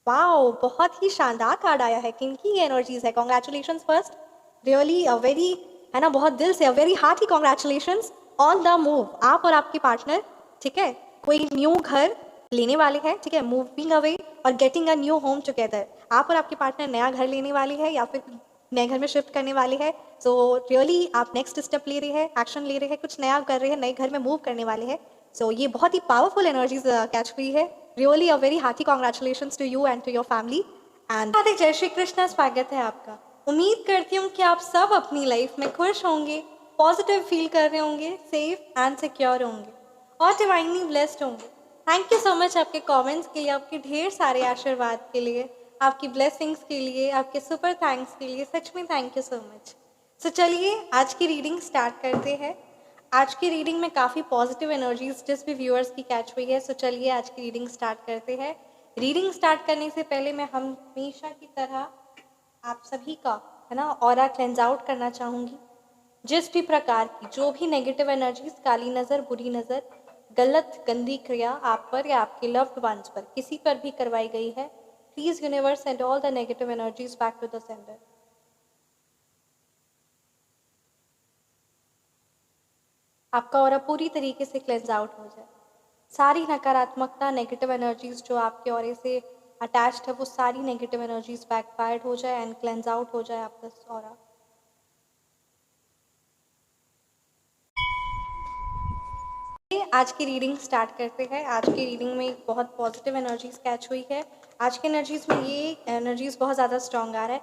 Wow, बहुत ही शानदार card आया है। किनकी ये एनर्जीज है? Congratulation first, really a very, है ना, बहुत दिल से अ very hearty congratulation on the move. आप और आपके पार्टनर, ठीक है, कोई न्यू घर लेने वाले हैं, ठीक है, मूविंग अवे और getting a new home together. आप और आपके पार्टनर नया घर लेने वाले हैं या फिर नए घर में शिफ्ट करने वाले हैं। सो रियली आप नेक्स्ट स्टेप ले रहे हैं, एक्शन ले रहे हैं, कुछ नया कर रहे हैं, नए घर में मूव करने वाले हैं। सो ये बहुत ही पावरफुल एनर्जीज कैच हुई है। Really a very hearty congratulations to you and to your family. And हार्दिक जय श्री कृष्ण, स्वागत है आपका। उम्मीद करती हूँ कि आप सब अपनी लाइफ में खुश होंगे, पॉजिटिव फील कर रहे होंगे, सेफ एंड सिक्योर होंगे और डिवाइनली ब्लेस्ड होंगे। थैंक यू सो मच आपके कमेंट्स के लिए, आपके ढेर सारे आशीर्वाद के लिए, आपकी ब्लेसिंग्स के लिए, आपके सुपर थैंक्स के लिए। सच में थैंक यू सो मच। सो चलिए आज की रीडिंग स्टार्ट करते हैं। आज की रीडिंग में काफ़ी पॉजिटिव एनर्जीज जिस भी व्यूअर्स की कैच हुई है। सो चलिए आज की रीडिंग स्टार्ट करते हैं। रीडिंग स्टार्ट करने से पहले मैं हमेशा की तरह आप सभी का, है ना, ऑरा क्लेंज आउट करना चाहूँगी। जिस भी प्रकार की जो भी नेगेटिव एनर्जीज, काली नज़र, बुरी नज़र, गलत गंदी क्रिया आप पर या आपके लव्ड वंस पर किसी पर भी करवाई गई है, please universe send all the negative energies back to the sender. आपका ऑरा पूरी तरीके से क्लेंज आउट हो जाए। सारी नकारात्मकता, नेगेटिव एनर्जीज जो आपके ऑरे से अटैच्ड है, वो सारी नेगेटिव एनर्जीज बैकफायर्ड हो जाए एंड क्लेंज आउट हो जाए आपका ऑरा। आज की रीडिंग स्टार्ट करते हैं। आज की रीडिंग में एक बहुत पॉजिटिव एनर्जीज कैच हुई है। आज की एनर्जीज में ये एनर्जीज बहुत ज़्यादा स्ट्रॉन्ग आ रहा है।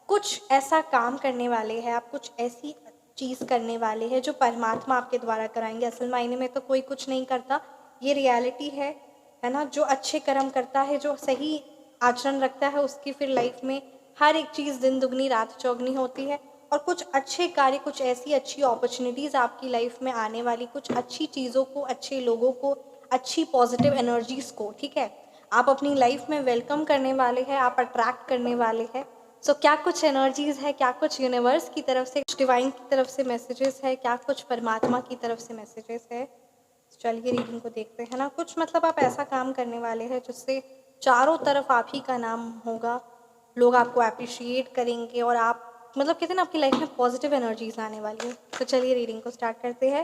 कुछ ऐसा काम करने वाले हैं आप, कुछ ऐसी चीज़ करने वाले हैं जो परमात्मा आपके द्वारा कराएंगे। असल मायने में तो कोई कुछ नहीं करता, ये रियलिटी है ना। जो अच्छे कर्म करता है, जो सही आचरण रखता है, उसकी फिर लाइफ में हर एक चीज़ दिन दुगनी रात चौगनी होती है। और कुछ अच्छे कार्य, कुछ ऐसी अच्छी अपॉर्चुनिटीज़ आपकी लाइफ में आने वाली, कुछ अच्छी चीज़ों को, अच्छे लोगों को, अच्छी पॉजिटिव एनर्जीज़ को, ठीक है, आप अपनी लाइफ में वेलकम करने वाले हैं, आप अट्रैक्ट करने वाले हैं। सो क्या कुछ एनर्जीज़ है, क्या कुछ यूनिवर्स की तरफ से, कुछ डिवाइन की तरफ से मैसेजेस है, क्या कुछ परमात्मा की तरफ से मैसेजेस है। चलिए रीडिंग को देखते हैं ना। कुछ मतलब आप ऐसा काम करने वाले हैं जिससे चारों तरफ आप ही का नाम होगा, लोग आपको अप्रिशिएट करेंगे और आप, मतलब कहते हैं ना, आपकी लाइफ में पॉजिटिव एनर्जीज आने वाली है। तो चलिए रीडिंग को स्टार्ट करते हैं।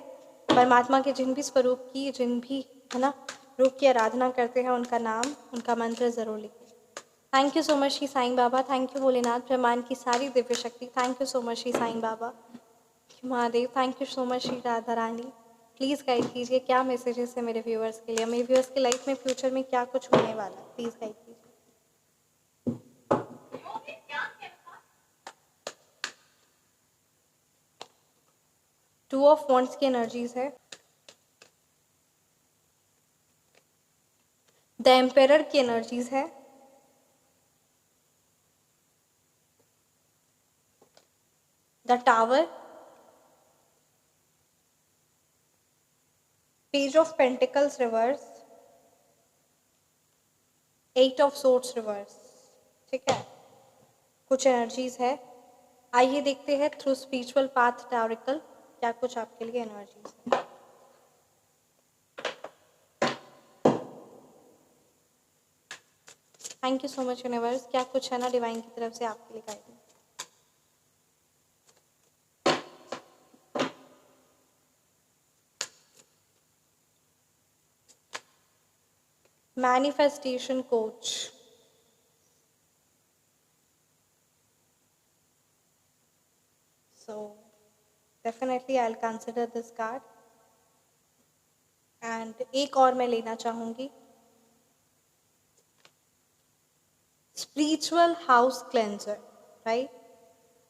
परमात्मा के जिन भी स्वरूप की, जिन भी, है ना, रूप की आराधना करते हैं, उनका नाम, उनका मंत्र ज़रूर लिखें। Thank you so much Shri Sai Baba, thank you Bholenath, ब्रह्मांड की सारी दिव्य शक्ति, thank you so much Shri Sai Baba Mahadev, thank you so much Shri Radha Rani. Please guide कीजिए क्या मैसेजेस है मेरे व्यूअर्स के लिए, मेरे व्यूअर्स की लाइफ में फ्यूचर में क्या कुछ होने वाला है, प्लीज़ गाइड कीजिए। टू ऑफ वॉन्ड्स की एनर्जीज है। द एम्पेरर की एनर्जीज है। The tower, page of pentacles reverse, eight of swords reverse, ठीक है, कुछ एनर्जीज है। आइए देखते हैं थ्रू स्पिरिचुअल पाथ टावरिकल क्या कुछ आपके लिए एनर्जीज है। Thank you so much universe, क्या कुछ है ना डिवाइन की तरफ से आपके लिए guidance. Manifestation coach. So definitely I'll consider this card. And एक और मैं लेना चाहूँगी, स्पिरिचुअल हाउस क्लेंजर, राइट।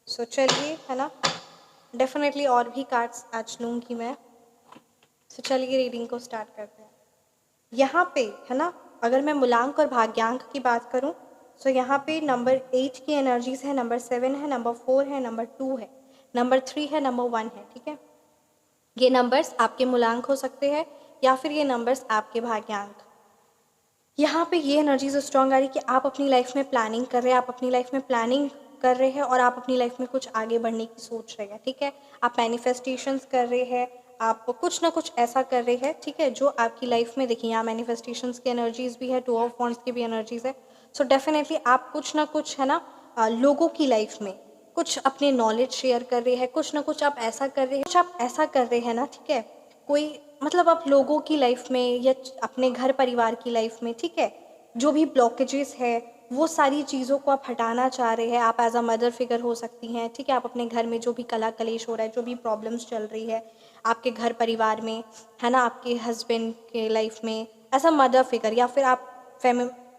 सो चलिए, है ना, डेफिनेटली और भी कार्ड्स आज लूँगी मैं। सो चलिए रीडिंग को स्टार्ट करते हैं। यहाँ पे, है ना, अगर मैं मूलांक और भाग्यांक की बात करूँ, सो यहाँ पे नंबर 8 की एनर्जीज है, नंबर 7 है, नंबर 4 है, नंबर 2 है, नंबर 3 है, नंबर 1 है, ठीक है। ये नंबर्स आपके मूलांक हो सकते हैं या फिर ये नंबर्स आपके भाग्यांक। यहाँ पे ये एनर्जीज स्ट्रॉन्ग आ रही कि आप अपनी लाइफ में प्लानिंग कर रहे हैं, आप अपनी लाइफ में प्लानिंग कर रहे हैं और आप अपनी लाइफ में कुछ आगे बढ़ने की सोच रहे हैं, ठीक है। आप मैनिफेस्टेशंस कर रहे हैं, आप कुछ ना कुछ ऐसा कर रहे हैं, ठीक है, जो आपकी लाइफ में, देखिए यहाँ मैनिफेस्टेशंस की एनर्जीज भी है, टू ऑफ वॉन्ड्स की भी एनर्जीज है। सो डेफिनेटली आप कुछ ना कुछ है ना लोगों की लाइफ में कुछ अपने नॉलेज शेयर कर रहे हैं, कुछ ना कुछ आप ऐसा कर रहे हैं, कुछ आप ऐसा कर रहे हैं ना, ठीक है, कोई मतलब आप लोगों की लाइफ में या अपने घर परिवार की लाइफ में, ठीक है, जो भी ब्लॉकेजेस है वो सारी चीज़ों को आप हटाना चाह रहे हैं। आप एज अ मदर फिगर हो सकती हैं, ठीक है, आप अपने घर में जो भी कला कलेश हो रहा है, जो भी प्रॉब्लम्स चल रही है आपके घर परिवार में, है ना, आपके हस्बैंड के लाइफ में एज अ मदर फिगर, या फिर आप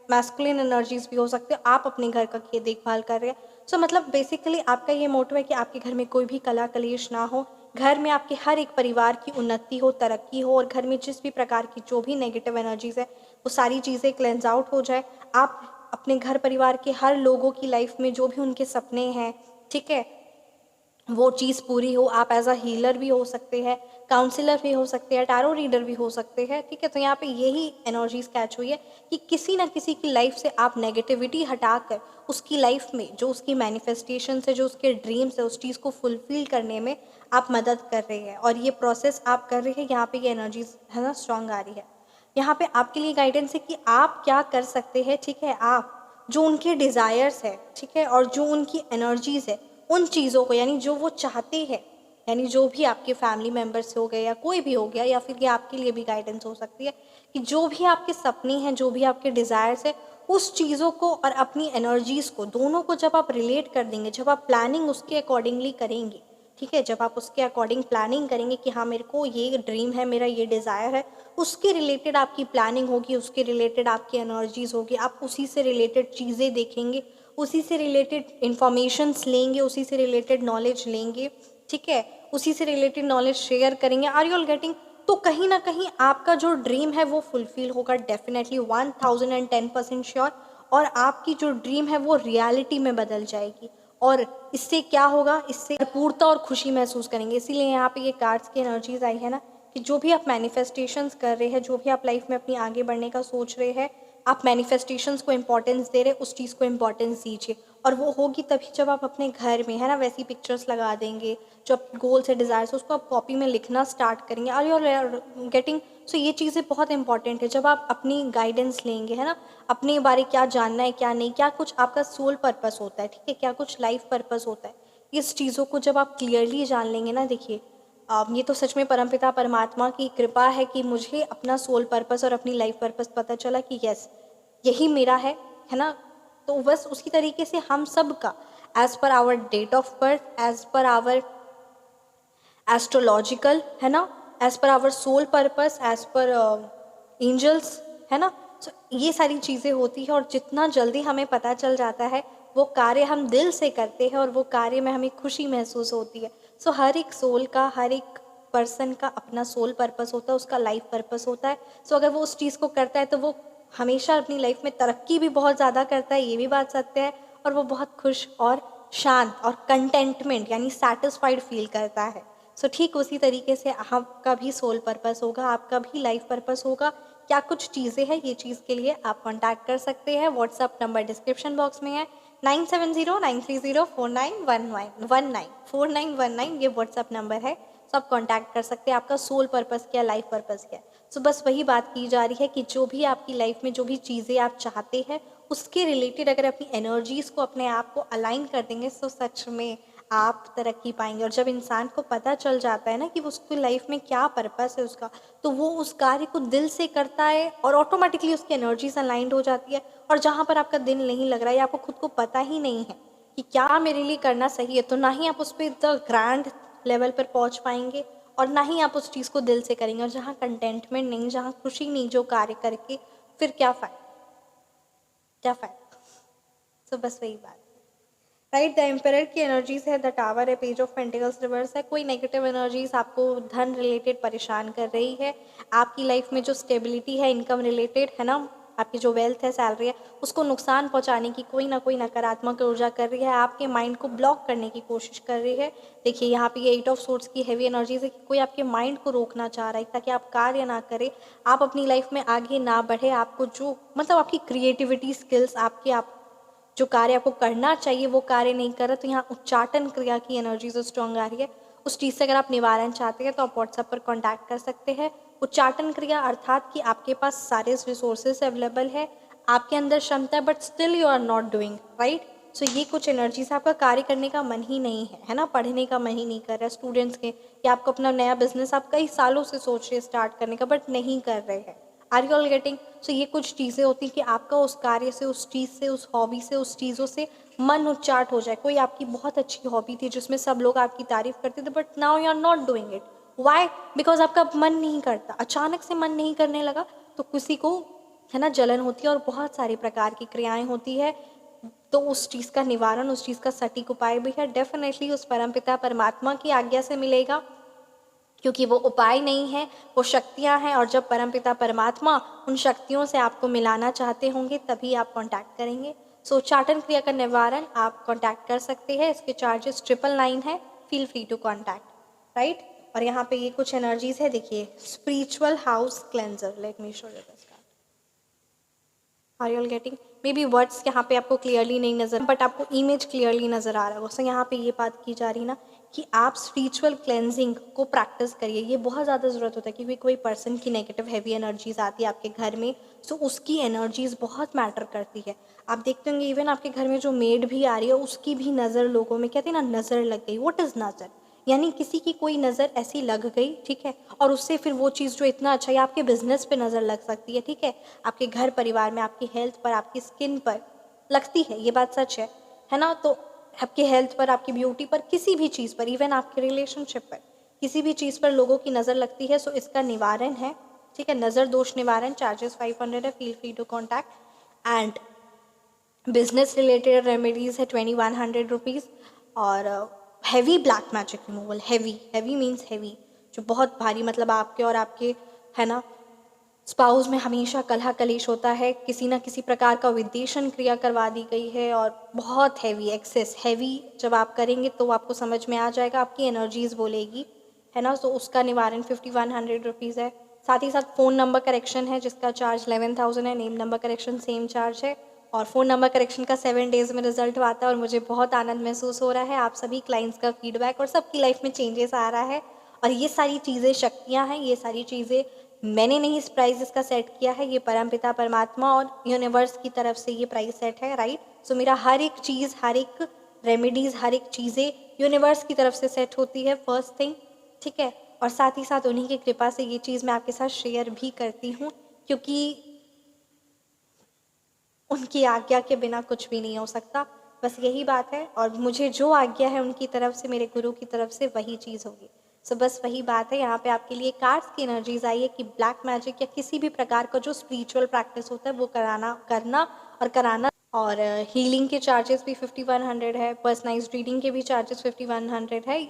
मैस्कुलिन एनर्जीज भी हो सकते हो, आप अपने घर का देखभाल कर रहे हैं। सो मतलब बेसिकली आपका ये मोटो है कि आपके घर में कोई भी कला कलेश ना हो, घर में आपके हर एक परिवार की उन्नति हो, तरक्की हो, और घर में जिस भी प्रकार की जो भी नेगेटिव एनर्जीज है वो सारी चीज़ें क्लेंज आउट हो जाए। आप अपने घर परिवार के हर लोगों की लाइफ में जो भी उनके सपने हैं, ठीक है, वो चीज़ पूरी हो। आप एज अ हीलर भी हो सकते हैं, काउंसलर भी हो सकते हैं, टैरो रीडर भी हो सकते हैं, ठीक है। तो यहाँ पे यही एनर्जीज कैच हुई है कि किसी ना किसी की लाइफ से आप नेगेटिविटी हटाकर उसकी लाइफ में जो उसकी मैनिफेस्टेशन है, जो उसके ड्रीम्स है, उस चीज़ को फुलफिल करने में आप मदद कर रहे हैं, और ये प्रोसेस आप कर रहे हैं। यहाँ पे ये एनर्जीज है ना स्ट्रांग आ रही है। यहाँ पे आपके लिए गाइडेंस है कि आप क्या कर सकते हैं, ठीक है, आप जो उनके डिज़ायर्स है, ठीक है, और जो उनकी एनर्जीज़ है, उन चीज़ों को, यानी जो वो चाहते हैं, यानी जो भी आपके फैमिली मेम्बर्स हो गए या कोई भी हो गया, या फिर ये आपके लिए भी गाइडेंस हो सकती है कि जो भी आपके सपने हैं, जो भी आपके डिज़ायर्स है, उस चीज़ों को और अपनी एनर्जीज़ को, दोनों को जब आप रिलेट कर देंगे, जब आप प्लानिंग उसके अकॉर्डिंगली करेंगे, ठीक है, जब आप उसके अकॉर्डिंग प्लानिंग करेंगे कि हाँ मेरे को ये ड्रीम है, मेरा ये डिज़ायर है, उसके रिलेटेड आपकी प्लानिंग होगी, उसके रिलेटेड आपकी एनर्जीज होगी, आप उसी से रिलेटेड चीज़ें देखेंगे, उसी से रिलेटेड इंफॉर्मेशंस लेंगे, उसी से रिलेटेड नॉलेज लेंगे, ठीक है, उसी से रिलेटेड नॉलेज शेयर करेंगे। Are you all getting? तो कहीं ना कहीं आपका जो ड्रीम है वो फुलफिल होगा, डेफिनेटली 1010% श्योर। और आपकी जो ड्रीम है वो रियलिटी में बदल जाएगी, और इससे क्या होगा, इससे पूर्णता और खुशी महसूस करेंगे। इसीलिए यहाँ पे ये कार्ड्स की एनर्जीज आई है ना कि जो भी आप मैनिफेस्टेशंस कर रहे हैं, जो भी आप लाइफ में अपनी आगे बढ़ने का सोच रहे हैं, आप मैनिफेस्टेशंस को इंपॉर्टेंस दे रहे हैं, उस चीज़ को इंपॉर्टेंस दीजिए। और वो होगी तभी जब आप अपने घर में, है ना, वैसी पिक्चर्स लगा देंगे, जो आपके गोल्स है, डिज़ायर्स, उसको आप कॉपी में लिखना स्टार्ट करेंगे। Are you getting? सो ये चीज़ें बहुत इंपॉर्टेंट है। जब आप अपनी गाइडेंस लेंगे, है ना, अपने बारे क्या जानना है, क्या नहीं, क्या कुछ आपका सोल पर्पस होता है, ठीक है, क्या कुछ लाइफ पर्पस होता है, इस चीज़ों को जब आप क्लियरली जान लेंगे ना, देखिए ये तो सच में परमपिता परमात्मा की कृपा है कि मुझे अपना सोल पर्पस और अपनी लाइफ पर्पस पता चला कि यस यही मेरा है ना। तो बस उसी तरीके से हम सब का as per our date of birth, as per our astrological, है ना, as per our soul purpose, as per angels, है ना। सो ये सारी चीज़ें होती है, और जितना जल्दी हमें पता चल जाता है वो कार्य हम दिल से करते हैं, और वो कार्य में हमें खुशी महसूस होती है। सो हर एक सोल का, हर एक पर्सन का अपना सोल पर्पस होता है, उसका लाइफ पर्पस होता है। सो अगर वो उस चीज़ को करता है तो वो हमेशा अपनी लाइफ में तरक्की भी बहुत ज़्यादा करता है, ये भी बात सत्य है, और वो बहुत खुश और शांत और कंटेंटमेंट यानी सेटिस्फाइड फील करता है। सो ठीक उसी तरीके से आपका भी सोल पर्पस होगा, आपका भी लाइफ पर्पस होगा। क्या कुछ चीज़ें हैं, ये चीज़ के लिए आप कॉन्टैक्ट कर सकते हैं। व्हाट्सअप नंबर डिस्क्रिप्शन बॉक्स में है, 9709304919 ये व्हाट्सअप नंबर है। सो आप कॉन्टैक्ट कर सकते हैं। आपका सोल पर्पस क्या, लाइफ पर्पस क्या है। सो बस वही बात की जा रही है कि जो भी आपकी लाइफ में जो भी चीज़ें आप चाहते हैं, उसके रिलेटेड अगर अपनी एनर्जीज़ को, अपने आप को अलाइन कर देंगे, तो सच में आप तरक्की पाएंगे। और जब इंसान को पता चल जाता है ना कि उसकी लाइफ में क्या पर्पस है उसका, तो वो उस कार्य को दिल से करता है, और ऑटोमेटिकली उसकी एनर्जीज अलाइंड हो जाती है। और जहाँ पर आपका दिल नहीं लग रहा है, या आपको खुद को पता ही नहीं है कि क्या मेरे लिए करना सही है, तो ना ही आप उस पर द ग्रैंड लेवल पर पहुँच पाएंगे, और ना ही आप उस चीज़ को दिल से करेंगे। और जहाँ कंटेंटमेंट नहीं, जहाँ खुशी नहीं, जो कार्य करके फिर क्या फ़ायदा, क्या फ़ायदा। सो बस वही बात, राइट। द एम्परर की एनर्जीज है, द टावर है, पेज ऑफ पेंटिकल्स रिवर्स है। कोई नेगेटिव एनर्जीज आपको धन रिलेटेड परेशान कर रही है, आपकी लाइफ में जो स्टेबिलिटी है इनकम रिलेटेड, है ना, आपकी जो वेल्थ है, सैलरी है, उसको नुकसान पहुंचाने की कोई ना कोई नकारात्मक ऊर्जा कर रही है, आपके माइंड को ब्लॉक करने की कोशिश कर रही है। देखिए यहाँ पे ये 8 ऑफ सोर्ड्स की हैवी एनर्जीज है कि कोई आपके माइंड को रोकना चाह रहा है ताकि आप कार्य ना करें, आप अपनी लाइफ में आगे ना बढ़े। आपको जो मतलब आपकी क्रिएटिविटी स्किल्स, आपके आप जो कार्य आपको करना चाहिए वो कार्य नहीं कर रहा, तो यहाँ उच्चाटन क्रिया की एनर्जी जो स्ट्रॉन्ग आ रही है, उस चीज़ से अगर आप निवारण चाहते हैं तो आप व्हाट्सएप पर कांटेक्ट कर सकते हैं। उच्चाटन क्रिया अर्थात कि आपके पास सारे रिसोर्सेज अवेलेबल है, आपके अंदर क्षमता है but still you are not doing, right? So ये कुछ एनर्जीज, आपका कार्य करने का मन ही नहीं है ना, पढ़ने का मन ही नहीं कर रहा स्टूडेंट्स के, या आपको अपना नया बिजनेस आप कई सालों से सोच रहे स्टार्ट करने का बट नहीं कर रहे हैं। Are you all getting? So ये कुछ चीज़ें होती हैं कि आपका उस कार्य से, उस चीज़ से, उस हॉबी से, उस चीज़ों से मन उच्चाट हो जाए। कोई आपकी बहुत अच्छी हॉबी थी जिसमें सब लोग आपकी तारीफ करते थे but now you are not doing it. Why? Because आपका मन नहीं करता, अचानक से मन नहीं करने लगा, तो किसी को है ना जलन होती है और बहुत सारी प्रकार की क्रियाएं होती है। तो उस चीज़ का निवारण, उस चीज़ का सटीक उपाय भी है, डेफिनेटली उस परमपिता परमात्मा की आज्ञा से मिलेगा, क्योंकि वो उपाय नहीं है, वो शक्तियाँ हैं। और जब परमपिता परमात्मा उन शक्तियों से आपको मिलाना चाहते होंगे तभी आप कांटेक्ट करेंगे। सो उच्चाटन क्रिया का निवारण आप कांटेक्ट कर सकते हैं, इसके चार्जेस 999 है, feel free to contact, right? और यहाँ पे ये कुछ एनर्जीज है, देखिए, spiritual house cleanser, let me show you this. Are you all getting? Maybe words यहाँ पे आपको क्लियरली नहीं नजर, बट आपको इमेज क्लियरली नजर आ रहा होगा। सो यहाँ पे ये बात की जा रही ना कि आप स्पिरिचुअल क्लेंजिंग को प्रैक्टिस करिए, ये बहुत ज़्यादा ज़रूरत होता है, क्योंकि कोई पर्सन की नेगेटिव हैवी एनर्जीज आती है आपके घर में, सो उसकी एनर्जीज बहुत मैटर करती है। आप देखते होंगे इवन आपके घर में जो मेड भी आ रही है उसकी भी नज़र, लोगों में कहते हैं ना नज़र लग गई, व्हाट इज़ नज़र? यानी किसी की कोई नज़र ऐसी लग गई, ठीक है, और उससे फिर वो चीज़ जो इतना अच्छा है, आपके बिजनेस पे नज़र लग सकती है, ठीक है, आपके घर परिवार में, आपकी हेल्थ पर, आपकी स्किन पर लगती है, ये बात सच है ना? तो आपके हेल्थ पर, आपकी ब्यूटी पर, किसी भी चीज़ पर, इवन आपके रिलेशनशिप पर, किसी भी चीज़ पर लोगों की नज़र लगती है। सो इसका निवारण है, ठीक है, नज़र दोष निवारण, चार्जेस 500 है, feel free to contact. And business related remedies है 2100 रुपीज़। और heavy black magic removal, heavy means heavy, जो बहुत भारी, मतलब आपके और आपके है ना स्पाउस में हमेशा कलह कलेश होता है, किसी ना किसी प्रकार का विदेशन क्रिया करवा दी गई है, और बहुत हैवी, एक्सेस हैवी जब आप करेंगे तो आपको समझ में आ जाएगा, आपकी एनर्जीज बोलेगी, है ना? तो उसका निवारण 5100 रुपीज़ है। साथ ही साथ फ़ोन नंबर करेक्शन है जिसका चार्ज 11,000 है, name number correction same charge है, और फ़ोन नंबर करेक्शन का 7 डेज़ में रिजल्ट आता है। और मुझे बहुत आनंद महसूस हो रहा है, आप सभी क्लाइंट्स का फीडबैक और सबकी लाइफ में चेंजेस आ रहा है। और ये सारी चीज़ें शक्तियाँ हैं, ये सारी चीज़ें मैंने नहीं इस प्राइस इसका सेट किया है, ये परमपिता परमात्मा और यूनिवर्स की तरफ से ये प्राइस सेट है, राइट? सो मेरा हर एक चीज़, हर एक रेमेडीज़, हर एक चीज़ें यूनिवर्स की तरफ से सेट होती है, फर्स्ट थिंग, ठीक है? और साथ ही साथ उन्हीं की कृपा से ये चीज़ मैं आपके साथ शेयर भी करती हूँ, क्योंकि उनकी आज्ञा के बिना कुछ भी नहीं हो सकता, बस यही बात है। और मुझे जो आज्ञा है उनकी तरफ से, मेरे गुरु की तरफ से, वही चीज़ होगी। सो बस वही बात है, यहाँ पे आपके लिए कार्ड्स की एनर्जीज आई है कि ब्लैक मैजिक या किसी भी प्रकार का जो स्पिरिचुअल प्रैक्टिस होता है वो करना और कराना। और हीलिंग के चार्जेस भी 5100 है, पर्सनलाइज्ड रीडिंग के भी चार्जेस 5100 है,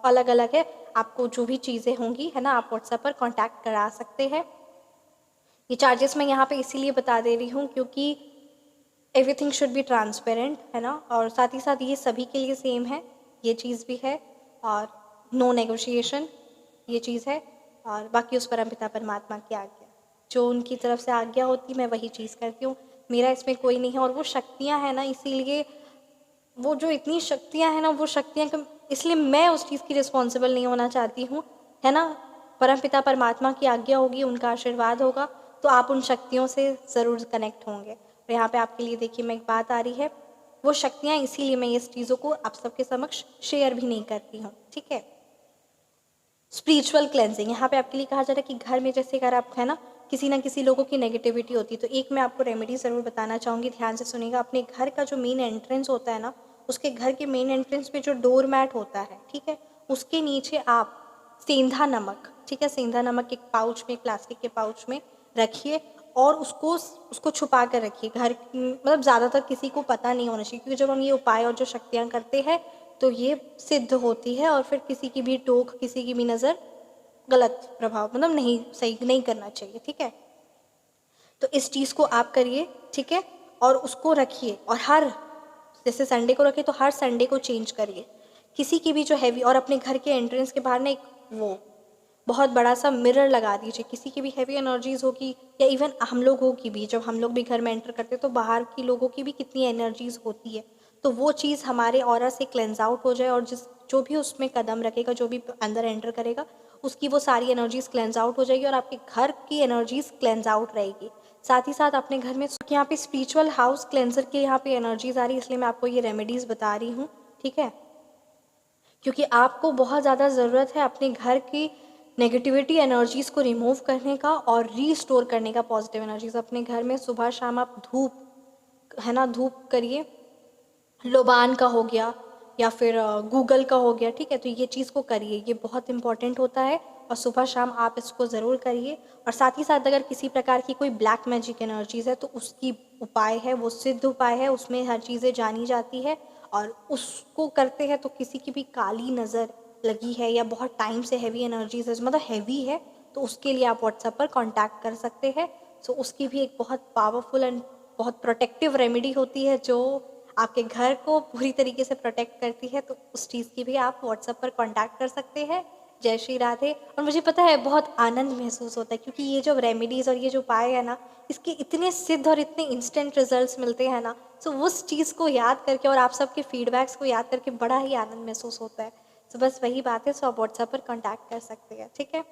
अलग अलग है। आपको जो भी चीज़ें होंगी, है ना, आप व्हाट्सएप पर कॉन्टैक्ट करा सकते हैं। ये चार्जेस मैं यहाँ पे इसीलिए बता दे रही हूँ क्योंकि एवरीथिंग शुड बी ट्रांसपेरेंट, है ना? और साथ ही साथ ये सभी के लिए सेम है, ये चीज़ भी है, और नो नेगोशिएशन, ये चीज़ है। और बाकी उस परमपिता परमात्मा की आज्ञा, जो उनकी तरफ से आज्ञा होती मैं वही चीज़ करती हूँ, मेरा इसमें कोई नहीं है। और वो शक्तियाँ हैं ना, इसीलिए वो जो इतनी शक्तियाँ हैं ना, वो शक्तियाँ इसलिए मैं उस चीज़ की रिस्पॉन्सिबल नहीं होना चाहती हूँ, है ना? परमपिता परमात्मा की आज्ञा होगी, उनका आशीर्वाद होगा, तो आप उन शक्तियों से ज़रूर कनेक्ट होंगे। और यहाँ पे आपके लिए देखिए मैं एक बात आ रही है, वो शक्तियाँ, इसीलिए मैं इस चीज़ों को आप सबके समक्ष शेयर भी नहीं करती हूँ, ठीक है? स्पिरिचुअल क्लेंजिंग, यहाँ पे आपके लिए कहा जा रहा है कि घर में जैसे अगर आप, है ना, किसी ना किसी लोगों की नेगेटिविटी होती है, तो एक मैं आपको रेमेडी ज़रूर बताना चाहूँगी, ध्यान से सुनिएगा। अपने घर का जो मेन एंट्रेंस होता है ना, उसके घर के मेन एंट्रेंस पे जो डोर मैट होता है, ठीक है, उसके नीचे आप सेंधा नमक, ठीक है, सेंधा नमक एक पाउच में, प्लास्टिक के पाउच में रखिए, और उसको उसको छुपा कर रखिए घर, मतलब ज़्यादातर किसी को पता नहीं होना चाहिए, क्योंकि जब हम ये उपाय और जो शक्तियाँ करते हैं तो ये सिद्ध होती है, और फिर किसी की भी टोक, किसी की भी नज़र, गलत प्रभाव, मतलब नहीं, सही नहीं करना चाहिए, ठीक है? तो इस चीज़ को आप करिए, ठीक है, और उसको रखिए, और हर, जैसे संडे को रखिए तो हर संडे को चेंज करिए। किसी की भी जो हैवी, और अपने घर के एंट्रेंस के बाहर ना एक वो बहुत बड़ा सा मिरर लगा दीजिए, किसी की भी हैवी एनर्जीज होगी, या इवन हम लोगों की भी, जब हम लोग भी घर में एंटर करते हैं तो बाहर की लोगों की भी कितनी एनर्जीज होती है, तो वो चीज़ हमारे ऑरा से क्लेंज आउट हो जाए, और जो भी उसमें कदम रखेगा, जो भी अंदर एंटर करेगा, उसकी वो सारी एनर्जीज क्लेंज आउट हो जाएगी, और आपके घर की एनर्जीज क्लेंज आउट रहेगी। साथ ही साथ अपने घर में यहाँ पे स्पिरिचुअल हाउस क्लेंजर की यहाँ पे एनर्जीज आ रही है, इसलिए मैं आपको ये रेमेडीज़ बता रही हूँ, ठीक है। क्योंकि आपको बहुत ज़्यादा ज़रूरत है अपने घर की नेगेटिविटी एनर्जीज़ को रिमूव करने का और रीस्टोर करने का पॉजिटिव एनर्जीज़। अपने घर में सुबह शाम आप धूप, है ना, धूप करिए, लोबान का हो गया या फिर गूगल का हो गया, ठीक है। तो ये चीज़ को करिए, ये बहुत इंपॉर्टेंट होता है और सुबह शाम आप इसको ज़रूर करिए। और साथ ही साथ अगर किसी प्रकार की कोई ब्लैक मैजिक एनर्जीज़ है तो उसकी उपाय है, वो सिद्ध उपाय है, उसमें हर चीज़ें जानी जाती है और उसको करते हैं तो किसी की भी काली नज़र लगी है या बहुत टाइम से हैवी एनर्जीज है, मतलब हैवी है, तो उसके लिए आप व्हाट्सएप पर कांटेक्ट कर सकते हैं। सो उसकी भी एक बहुत पावरफुल एंड बहुत प्रोटेक्टिव रेमेडी होती है जो आपके घर को पूरी तरीके से प्रोटेक्ट करती है, तो उस चीज़ की भी आप व्हाट्सएप पर कांटेक्ट कर सकते हैं। जय श्री राधे। और मुझे पता है बहुत आनंद महसूस होता है क्योंकि ये जो रेमेडीज़ और ये जो उपाय है ना, इसके इतने सिद्ध और इतने इंस्टेंट रिजल्ट्स मिलते हैं ना, सो उस चीज़ को याद करके और आप सबके फीडबैक्स को याद करके बड़ा ही आनंद महसूस होता है। तो बस वही बात है, सो आप व्हाट्सएप पर कांटेक्ट कर सकते हैं, ठीक है।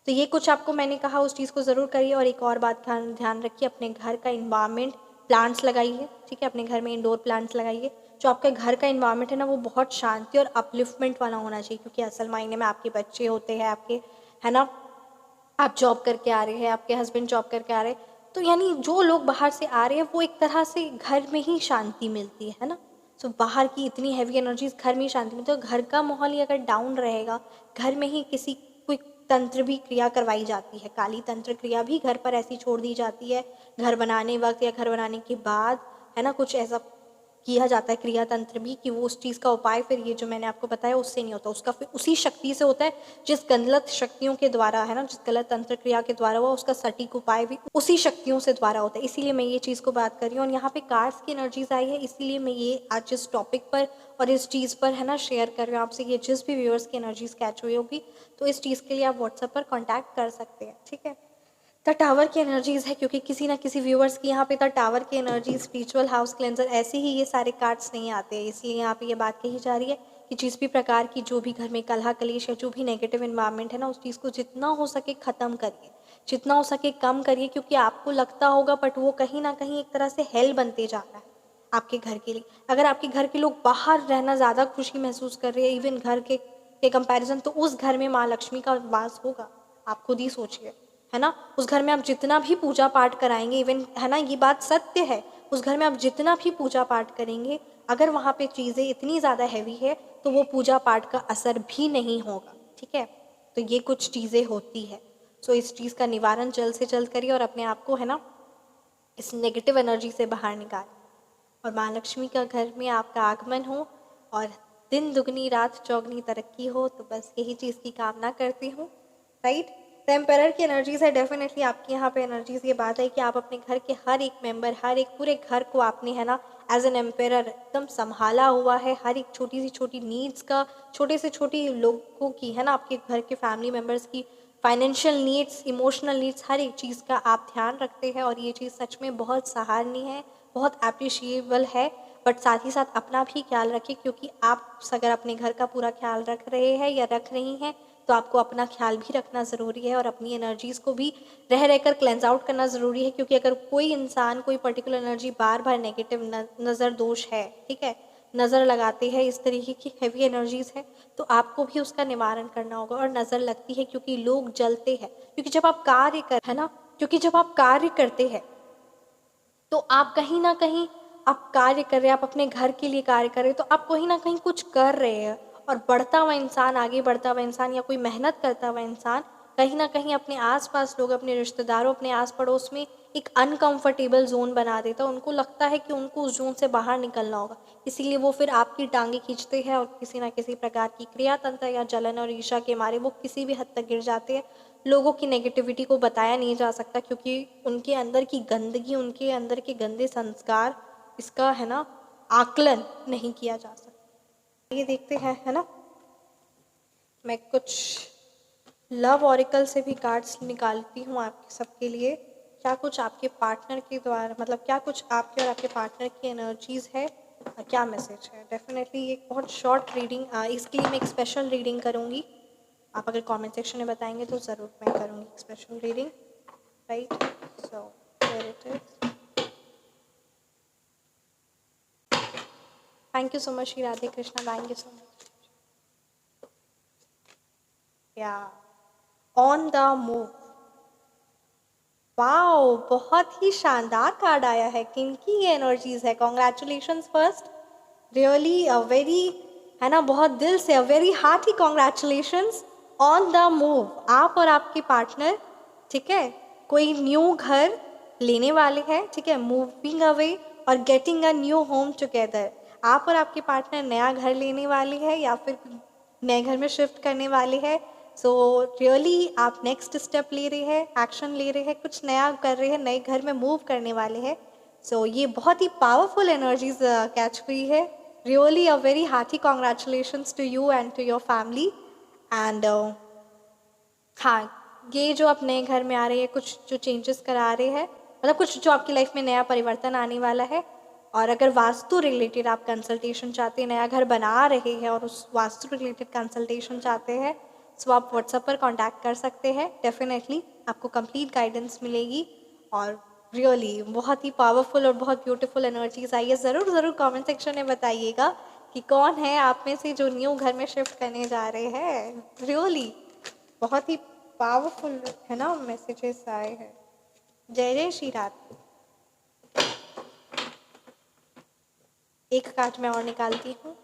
तो ये कुछ आपको मैंने कहा, उस चीज़ को ज़रूर करिए। और एक और बात ध्यान रखिए, अपने घर का इन्वायरमेंट, प्लांट्स लगाइए, ठीक है। अपने घर में इंडोर प्लांट्स लगाइए। जो आपके घर का इन्वायरमेंट है ना, वो बहुत शांति और अपलिफ्टमेंट वाला होना चाहिए, क्योंकि असल मायने में आपके बच्चे होते हैं आपके, है ना, आप जॉब करके आ रहे हैं, आपके हस्बैंड जॉब करके आ रहे हैं, तो यानी जो लोग बाहर से आ रहे हैं वो एक तरह से घर में ही शांति मिलती है ना। सो बाहर की इतनी हैवी एनर्जीज घर में ही शांति मिलती है। तो घर का माहौल ही अगर डाउन रहेगा, घर में ही किसी कोई तंत्र भी क्रिया करवाई जाती है, काली तंत्र क्रिया भी घर पर ऐसी छोड़ दी जाती है घर बनाने वक्त या घर बनाने के बाद, है ना, कुछ ऐसा किया जाता है क्रिया तंत्र भी कि वो उस चीज़ का उपाय फिर ये जो मैंने आपको बताया उससे नहीं होता, उसका फिर उसी शक्ति से होता है जिस गलत शक्तियों के द्वारा, है ना, जिस गलत तंत्र क्रिया के द्वारा हुआ, उसका सटीक उपाय भी उसी शक्तियों से द्वारा होता है। इसीलिए मैं ये चीज़ को बात कर रही हूँ। और यहाँ पे कार्ड्स की एनर्जीज आई है, इसीलिए मैं ये आज इस टॉपिक पर और इस चीज़ पर, है ना, शेयर कर रही हूँ आपसे। ये जिस भी व्यूअर्स की एनर्जीज कैच हुई होगी तो इस चीज़ के लिए आप व्हाट्सएप पर कॉन्टैक्ट कर सकते हैं, ठीक है। द टावर की एनर्जीज है, क्योंकि किसी ना किसी व्यूअर्स की यहाँ पे द टावर की एनर्जी, स्पिरिचुअल हाउस क्लेंजर, ऐसे ही ये सारे कार्ड्स नहीं आते हैं। इसलिए यहाँ पे ये बात कही जा रही है कि जिस भी प्रकार की जो भी घर में कलह कलेश या जो भी नेगेटिव इन्वायरमेंट है ना, उस चीज़ को जितना हो सके ख़त्म करिए, जितना हो सके कम करिए, क्योंकि आपको लगता होगा बट वो कहीं ना कहीं एक तरह से हेल बनते जा रहा है आपके घर के लिए। अगर आपके घर के लोग बाहर रहना ज़्यादा खुशी महसूस कर रहे हैं इवन घर के कंपैरिजन, तो उस घर में माँ लक्ष्मी का वास होगा, आप खुद ही सोचिए, है ना। उस घर में आप जितना भी पूजा पाठ कराएंगे, इवन, है ना, ये बात सत्य है, उस घर में आप जितना भी पूजा पाठ करेंगे, अगर वहाँ पे चीज़ें इतनी ज़्यादा हैवी है तो वो पूजा पाठ का असर भी नहीं होगा, ठीक है। तो ये कुछ चीज़ें होती है। सो इस चीज़ का निवारण जल्द से जल्द करिए और अपने आप को, है ना, इस नेगेटिव एनर्जी से बाहर निकालिए और माँ लक्ष्मी का घर में आपका आगमन हो और दिन दुगनी रात चौगनी तरक्की हो। तो बस यही चीज़ की कामना करती हूँ, राइट। तो एम्पायर की एनर्जीज है, डेफिनेटली आपकी यहाँ पे एनर्जीज, ये बात है कि आप अपने घर के हर एक मेंबर, हर एक पूरे घर को आपने, है ना, एज एन एम्पायर एकदम संभाला हुआ है। हर एक छोटी सी छोटी नीड्स का, छोटे से छोटी लोगों की, है ना, आपके घर के फैमिली मेम्बर्स की फाइनेंशियल नीड्स, इमोशनल नीड्स, हर एक चीज़ का आप ध्यान रखते हैं। और ये चीज़ सच में बहुत सराहनीय है, बहुत अप्रिशिएबल है। बट साथ ही साथ अपना भी ख्याल रखें, क्योंकि आप अगर अपने घर का पूरा ख्याल रख रहे हैं या रख रही हैं तो आपको अपना ख्याल भी रखना ज़रूरी है और अपनी एनर्जीज़ को भी रह रहकर क्लेंज आउट करना ज़रूरी है। क्योंकि अगर कोई इंसान कोई पर्टिकुलर एनर्जी बार बार नेगेटिव नज़र दोष है, ठीक है, नज़र लगाते हैं, इस तरीके की हैवी एनर्जीज़ है, तो आपको भी उसका निवारण करना होगा। और नज़र लगती है क्योंकि लोग जलते हैं, क्योंकि जब आप कार्य कर, है ना, क्योंकि जब आप कार्य करते हैं तो आप कहीं ना कहीं, आप कार्य कर रहे हैं, आप अपने घर के लिए कार्य कर रहे हैं, तो आप कहीं ना कहीं कुछ कर रहे हैं। और बढ़ता हुआ इंसान, आगे बढ़ता हुआ इंसान या कोई मेहनत करता हुआ इंसान कहीं ना कहीं अपने आसपास लोग, अपने रिश्तेदारों, अपने आस पड़ोस में एक अनकंफर्टेबल जोन बना देता है। उनको लगता है कि उनको उस जोन से बाहर निकलना होगा, इसीलिए वो फिर आपकी टांगे खींचते हैं और किसी ना किसी प्रकार की क्रिया तंत्र या जलन और ईर्ष्या के मारे वो किसी भी हद तक गिर जाते हैं। लोगों की नेगेटिविटी को बताया नहीं जा सकता, क्योंकि उनके अंदर की गंदगी, उनके अंदर के गंदे संस्कार, इसका, है ना, आकलन नहीं किया जा सकता। ये देखते हैं, है ना, मैं कुछ लव ऑरिकल से भी कार्ड्स निकालती हूँ आपके सबके लिए। क्या कुछ आपके पार्टनर के द्वारा, मतलब क्या कुछ आपके और आपके पार्टनर की एनर्जीज है और क्या मैसेज है। डेफिनेटली एक बहुत शॉर्ट रीडिंग, इसके लिए मैं एक स्पेशल रीडिंग करूँगी। आप अगर कमेंट सेक्शन में बताएंगे तो ज़रूर मैं करूँगी special reading, right. So Here it is. Thank you so much, Shri Radhe Krishna. Thank you so much. Yeah. On the move. Wow, बहुत ही शानदार कार्ड आया है. किनकी ये एनर्जीज है? Congratulations first. Really a very, है ना, बहुत दिल से अ very hearty congratulations. On the move, आप और आपके पार्टनर, ठीक है, कोई न्यू घर लेने वाले हैं, ठीक है, मूविंग अवे और getting a new home together. आप और आपके पार्टनर नया घर लेने वाले हैं या फिर नए घर में शिफ्ट करने वाले हैं. सो रियली आप नेक्स्ट स्टेप ले रहे हैं, एक्शन ले रहे हैं, कुछ नया कर रहे हैं, नए घर में मूव करने वाले हैं. सो ये बहुत ही पावरफुल एनर्जीज कैच हुई है. Really a very hearty congratulations to you and to your family. And हाँ, ये जो आप नए घर में आ रहे हैं, कुछ जो चेंजेस करा रहे हैं, मतलब कुछ जो आपकी लाइफ में नया परिवर्तन आने वाला है. और अगर वास्तु रिलेटेड आप कंसल्टेशन चाहते हैं, नया घर बना रहे हैं और उस वास्तु रिलेटेड कंसल्टेशन चाहते हैं, सो आप व्हाट्सएप पर कांटेक्ट कर सकते हैं. डेफिनेटली आपको कंप्लीट गाइडेंस मिलेगी. और रियली बहुत ही पावरफुल और बहुत ब्यूटीफुल एनर्जीज आई है. ज़रूर ज़रूर कमेंट सेक्शन में बताइएगा कि कौन है आप में से जो न्यू घर में शिफ्ट करने जा रहे हैं. रियली बहुत ही पावरफुल, है ना, मैसेजेस आए हैं. जय जय श्री राधे. एक कार्ड मैं और निकालती हूँ.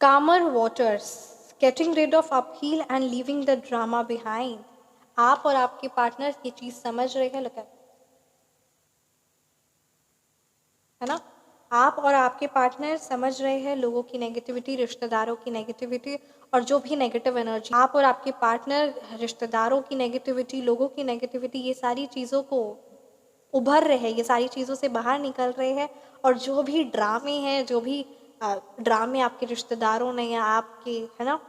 Calmer waters, getting rid of uphill and leaving the drama behind. आप और आपके पार्टनर ये चीज़ समझ रहे हैं. लगा, है ना, आप और आपके पार्टनर समझ रहे हैं लोगों की नेगेटिविटी, रिश्तेदारों की नेगेटिविटी और जो भी नेगेटिव एनर्जी. आप और आपके पार्टनर रिश्तेदारों की नेगेटिविटी, लोगों की नेगेटिविटी, ये सारी चीज़ों को उभर रहे हैं, ये सारी चीज़ों से बाहर निकल रहे हैं. और जो भी ड्रामे हैं, जो भी ड्रामे आपके रिश्तेदारों ने या आपके, है ना,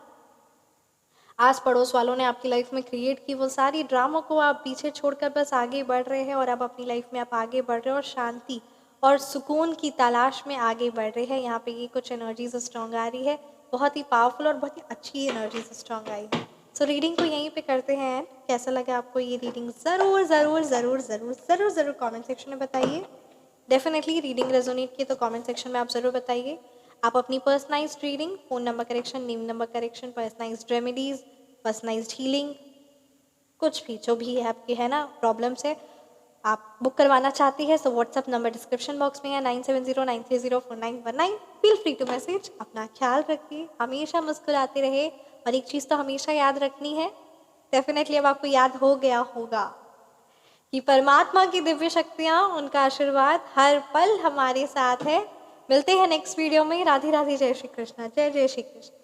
आस पड़ोस वालों ने आपकी लाइफ में क्रिएट की, वो सारी ड्रामों को आप पीछे छोड़कर बस आगे बढ़ रहे हैं. और अब अपनी लाइफ में आप आगे बढ़ रहे हैं और शांति और सुकून की तलाश में आगे बढ़ रहे हैं. यहाँ पे ये कुछ एनर्जीज स्ट्रॉन्ग आ रही है. बहुत ही पावरफुल और बहुत ही अच्छी एनर्जीज स्ट्रॉन्ग आई है. सो रीडिंग को यहीं पे करते हैं. कैसा लगा आपको ये रीडिंग? ज़रूर ज़रूर ज़रूर ज़रूर ज़रूर ज़रूर कमेंट सेक्शन में बताइए. डेफिनेटली रीडिंग रेजोनेट की तो कमेंट सेक्शन में आप ज़रूर बताइए. आप अपनी personalised reading, phone number correction, name number correction, personalised remedies, personalised healing, कुछ भी जो भी है आपके, है ना, प्रॉब्लम्स है, आप बुक करवाना चाहती है, so WhatsApp number description box में है 9709304919. Feel free to message. अपना ख्याल रखिए, हमेशा मुस्कुराते रहे. और एक चीज़ तो हमेशा याद रखनी है, डेफिनेटली अब आपको याद हो गया होगा कि परमात्मा की दिव्य शक्तियाँ, उनका आशीर्वाद हर पल हमारे साथ है. मिलते हैं नेक्स्ट वीडियो में. राधे राधे. जय श्री कृष्णा. जय जय श्री कृष्ण.